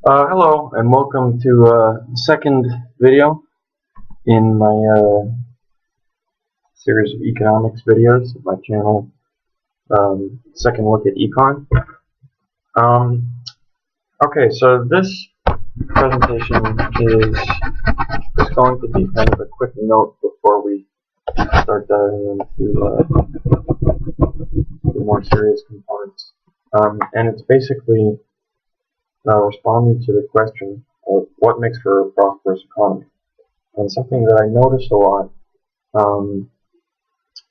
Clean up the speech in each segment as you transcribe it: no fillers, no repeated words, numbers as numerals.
Hello and welcome to the second video in my series of economics videos of my channel, Second Look at Econ. Okay, so this presentation is going to be kind of a quick note before we start diving into the more serious components. And it's basically responding to the question of what makes for a prosperous economy. And something that I noticed a lot in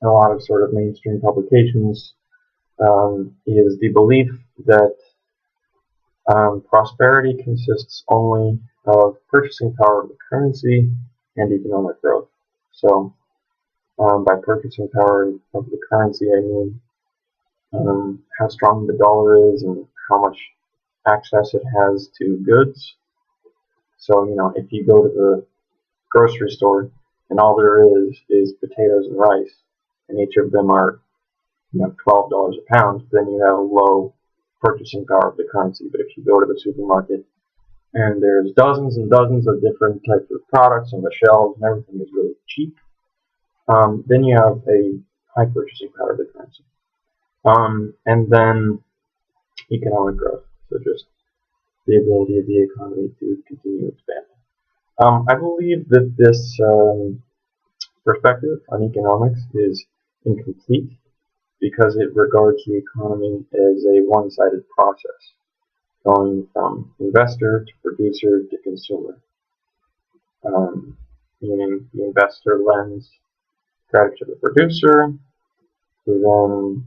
a lot of sort of mainstream publications is the belief that prosperity consists only of purchasing power of the currency and economic growth. So by purchasing power of the currency, I mean how strong the dollar is and how much access it has to goods. So, if you go to the grocery store and all there is potatoes and rice, and each of them are $12 a pound, then you have a low purchasing power of the currency. But if you go to the supermarket and there's dozens and dozens of different types of products on the shelves and everything is really cheap, then you have a high purchasing power of the currency. And then economic growth, so just the ability of the economy to continue expanding. I believe that this perspective on economics is incomplete because it regards the economy as a one-sided process, going from investor to producer to consumer. Meaning the investor lends credit to the producer, who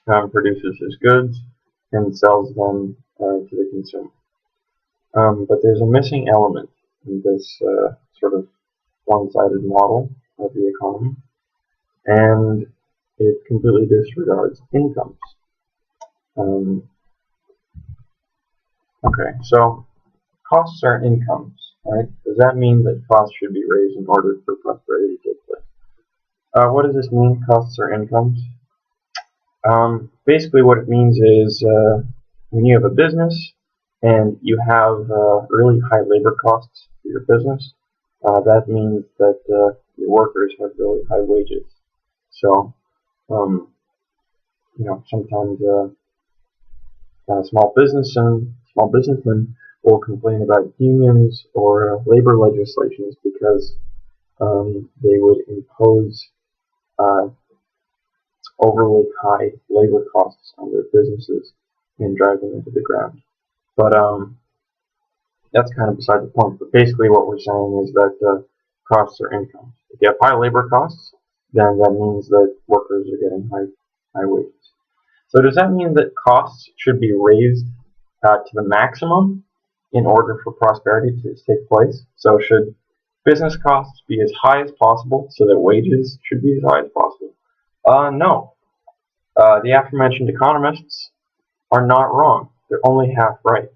then produces his goods and sells them to the consumer. But there's a missing element in this sort of one-sided model of the economy, and it completely disregards incomes. Okay, so costs are incomes, right? Does that mean that costs should be raised in order for prosperity to take place? What does this mean, costs are incomes? Basically what it means is when you have a business and you have really high labor costs for your business, that means that your workers have really high wages. So, sometimes small businessmen will complain about unions or labor legislations because they would impose overly high labor costs on their businesses and drive them into the ground. But that's kind of beside the point. But basically what we're saying is that costs are incomes. If you have high labor costs, then that means that workers are getting high wages. So does that mean that costs should be raised to the maximum in order for prosperity to take place? So should business costs be as high as possible so that wages should be as high as possible? No. The aforementioned economists are not wrong. They're only half right.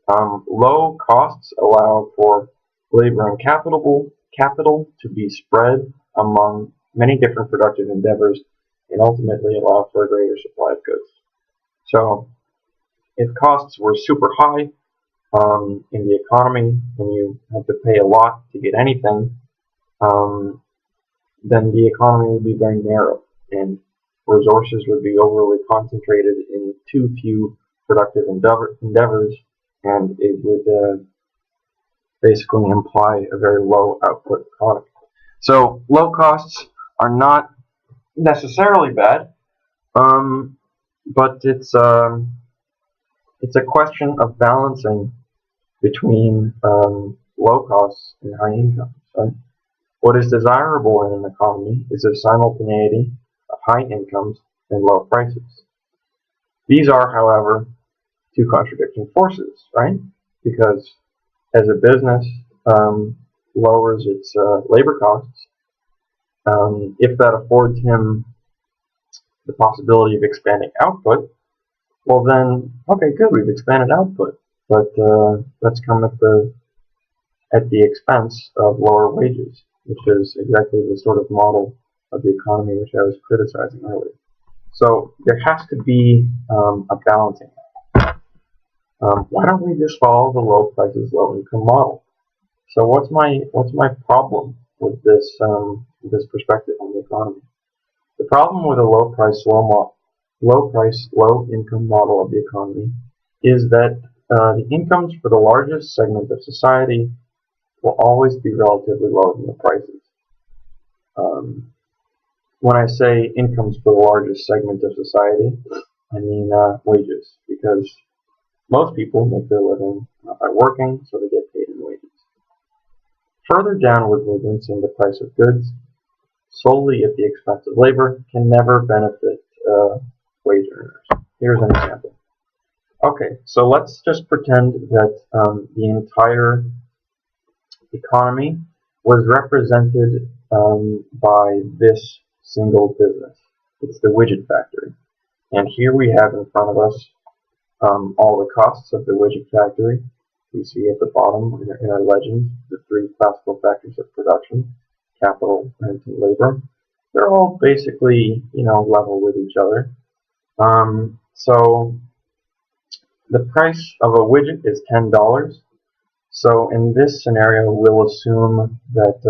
Low costs allow for labor and capital to be spread among many different productive endeavors and ultimately allow for a greater supply of goods. So if costs were super high in the economy and you have to pay a lot to get anything, then the economy would be very narrow and resources would be overly concentrated in too few productive endeavors, and it would basically imply a very low output economy. So low costs are not necessarily bad, but it's a question of balancing between low costs and high incomes. Right? What is desirable in an economy is a simultaneity of high incomes and low prices. These are, however, two contradicting forces, right? Because as a business lowers its labor costs, if that affords him the possibility of expanding output, well then, okay, good, we've expanded output, but that's come at the expense of lower wages, which is exactly the sort of model of the economy which I was criticizing earlier. So there has to be a balancing. Why don't we just follow the low prices, low income model? So what's my problem with this perspective on the economy? The problem with a low price, low income model of the economy is that the incomes for the largest segment of society will always be relatively lower than the prices. Um, when I say incomes for the largest segment of society, I mean wages, because most people make their living by working, so they get paid in wages. Further downward movements in the price of goods, solely at the expense of labor, can never benefit wage earners. Here's an example. Okay, so let's just pretend that the entire economy was represented by this single business. It's the widget factory. And here we have in front of us all the costs of the widget factory. We see at the bottom in our legend the three classical factors of production: capital, rent, and labor. They're all basically, level with each other. So the price of a widget is $10. So in this scenario, we'll assume that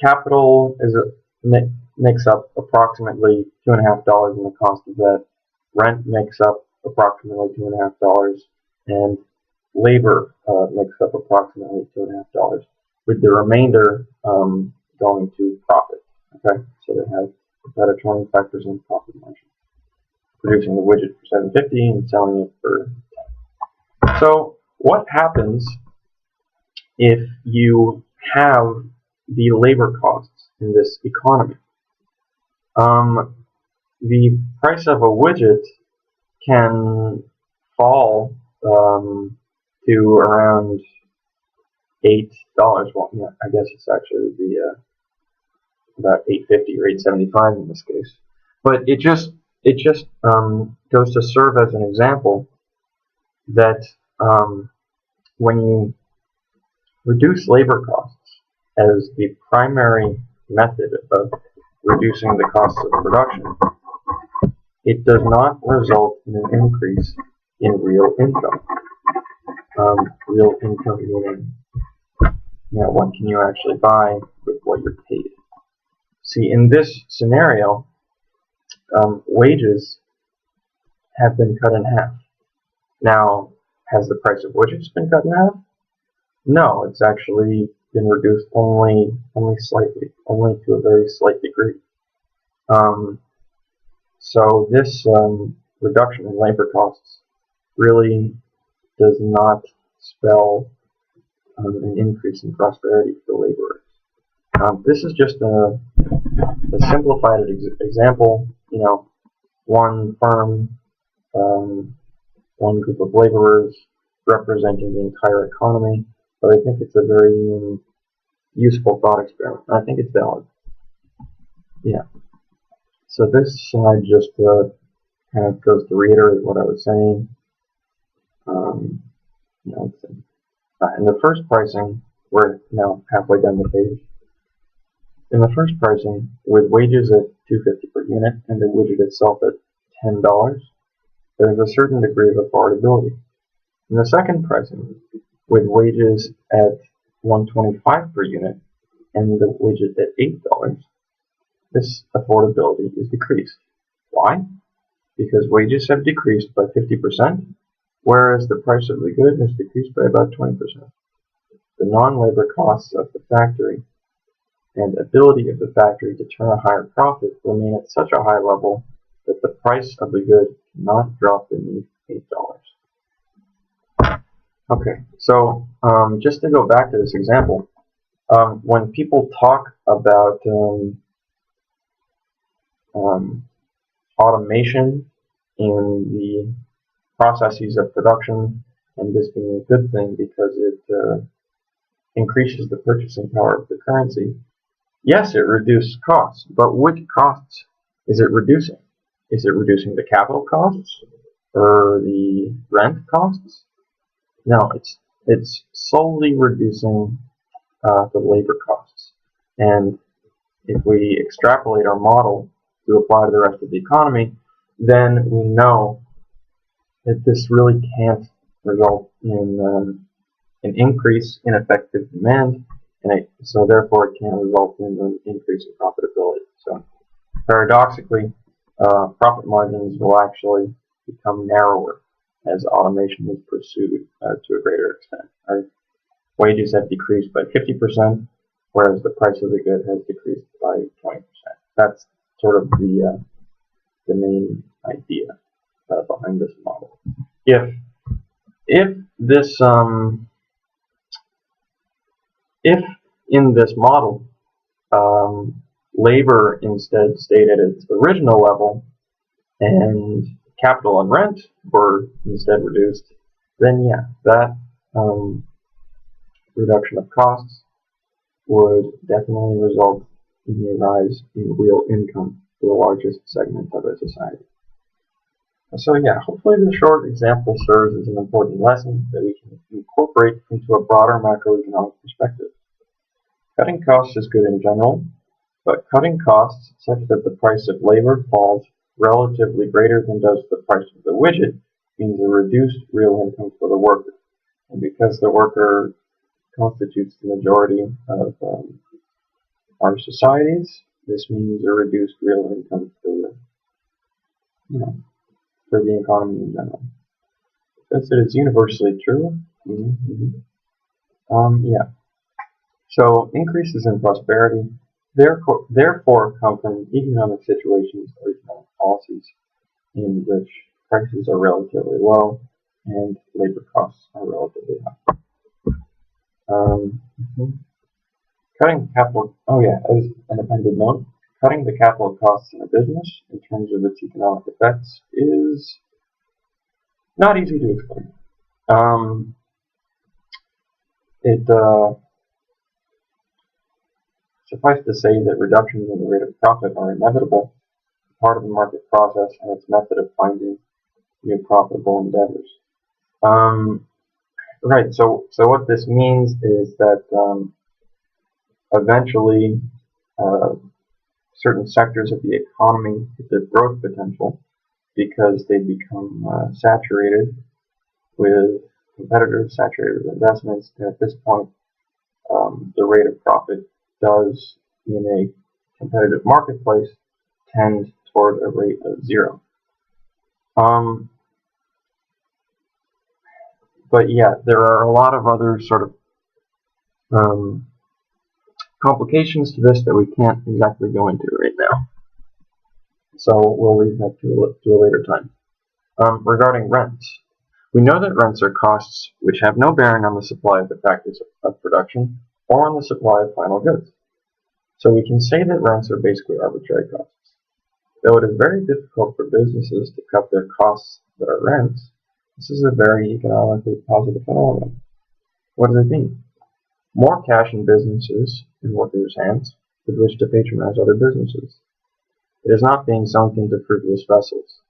capital makes up approximately $2.50 in the cost of that. Rent makes up approximately $2.50, and labor makes up approximately $2.50, with the remainder going to profit. Okay, so they have about a 25% profit margin, producing the widget for $7.50 and selling it for $10. So what happens if you have the labor costs in this economy? The price of a widget can fall to around $8. Well, yeah, I guess it's actually would be about $8.50 or $8.75 in this case. But it just goes to serve as an example that when you reduce labor costs as the primary method of reducing the costs of production, it does not result in an increase in real income. Real income meaning, what can you actually buy with what you're paid? See, in this scenario, wages have been cut in half. Now, has the price of widgets been cut in half? No, it's actually been reduced only slightly, only to a very slight degree. So this reduction in labor costs really does not spell an increase in prosperity for laborers. This is just a simplified example. One firm, one group of laborers representing the entire economy. But I think it's a very useful thought experiment. I think it's valid. Yeah. So this slide just kind of goes to reiterate what I was saying. In the first pricing, we're now halfway down the page. In the first pricing, with wages at $2.50 per unit and the widget itself at $10, there's a certain degree of affordability. In the second pricing, with wages at $1.25 per unit and the widget at $8, this affordability is decreased. Why? Because wages have decreased by 50%, whereas the price of the good has decreased by about 20%. The non-labor costs of the factory and ability of the factory to turn a higher profit remain at such a high level that the price of the good cannot drop beneath $8. Okay, so just to go back to this example, when people talk about automation in the processes of production, and this being a good thing because it increases the purchasing power of the currency, yes, it reduces costs, but which costs is it reducing? Is it reducing the capital costs or the rent costs? No, it's solely reducing the labor costs. And if we extrapolate our model to apply to the rest of the economy, then we know that this really can't result in an increase in effective demand, and so therefore it can't result in an increase in profitability. So paradoxically, profit margins will actually become narrower as automation is pursued to a greater extent. Right? Wages have decreased by 50%, whereas the price of the good has decreased by 20%. That's sort of the main idea behind this model. If this if in this model labor instead stayed at its original level and capital and rent were instead reduced, then yeah, that reduction of costs would definitely result in a rise in real income for the largest segment of a society. So yeah, hopefully this short example serves as an important lesson that we can incorporate into a broader macroeconomic perspective. Cutting costs is good in general, but cutting costs such that the price of labor falls relatively greater than does the price of the widget means a reduced real income for the worker. And because the worker constitutes the majority of our societies, this means a reduced real income for the economy in general. Since it is universally true, yeah. So increases in prosperity therefore come from economic situations or economic policies in which prices are relatively low and labor costs are relatively high. Cutting capital, as an appended note, cutting the capital costs in a business in terms of its economic effects is not easy to explain. Suffice to say that reductions in the rate of profit are inevitable, part of the market process and its method of finding new profitable endeavors. Right, so what this means is that eventually certain sectors of the economy hit their growth potential because they become saturated with competitors, saturated with investments, and at this point the rate of profit does, in a competitive marketplace, tend toward a rate of 0. But yeah, there are a lot of other sort of complications to this that we can't exactly go into right now. So we'll leave that to a later time. Regarding rents, we know that rents are costs which have no bearing on the supply of the factors of production or on the supply of final goods. So we can say that rents are basically arbitrary costs. Though it is very difficult for businesses to cut their costs that are rents, this is a very economically positive phenomenon. What does it mean? More cash in businesses and workers' hands with which to patronize other businesses. It is not being sunk into frivolous vessels.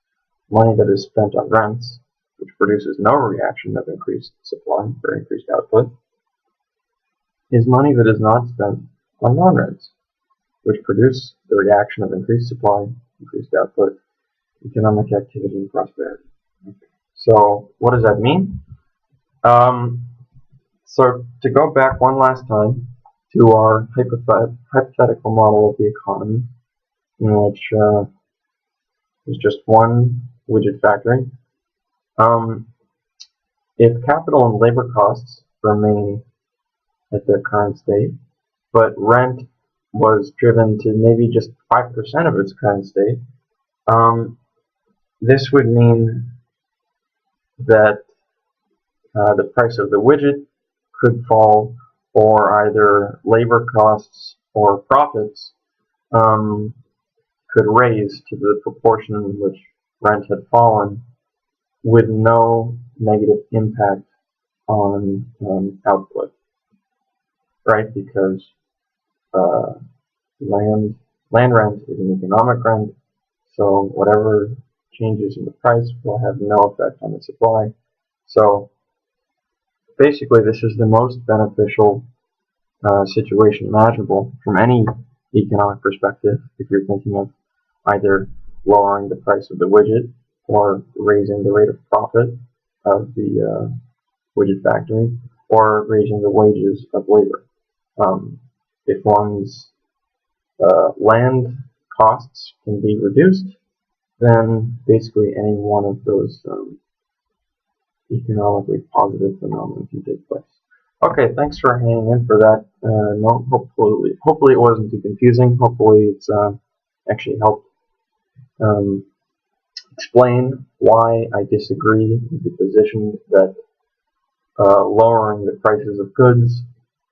Money that is spent on rents, which produces no reaction of increased supply or increased output, is money that is not spent on non-rents, which produce the reaction of increased supply, increased output, economic activity, and prosperity. Okay. So what does that mean? So to go back one last time to our hypothetical model of the economy, in which there's just one widget factory. If capital and labor costs remain at their current state, but rent was driven to maybe just 5% of its current state, this would mean that the price of the widget could fall, or either labor costs or profits could raise to the proportion in which rent had fallen, with no negative impact on output, right? Because land rent is an economic rent, so whatever changes in the price will have no effect on the supply. So basically, this is the most beneficial situation imaginable from any economic perspective if you're thinking of either lowering the price of the widget or raising the rate of profit of the widget factory, or raising the wages of labor. If one's land costs can be reduced, then basically any one of those economically positive phenomena can take place. Okay, thanks for hanging in for that note. Hopefully it wasn't too confusing. Hopefully it's actually helped explain why I disagree with the position that lowering the prices of goods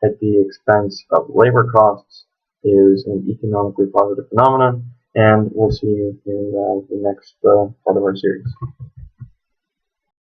at the expense of labor costs is an economically positive phenomenon, and we'll see you in the next part of our series.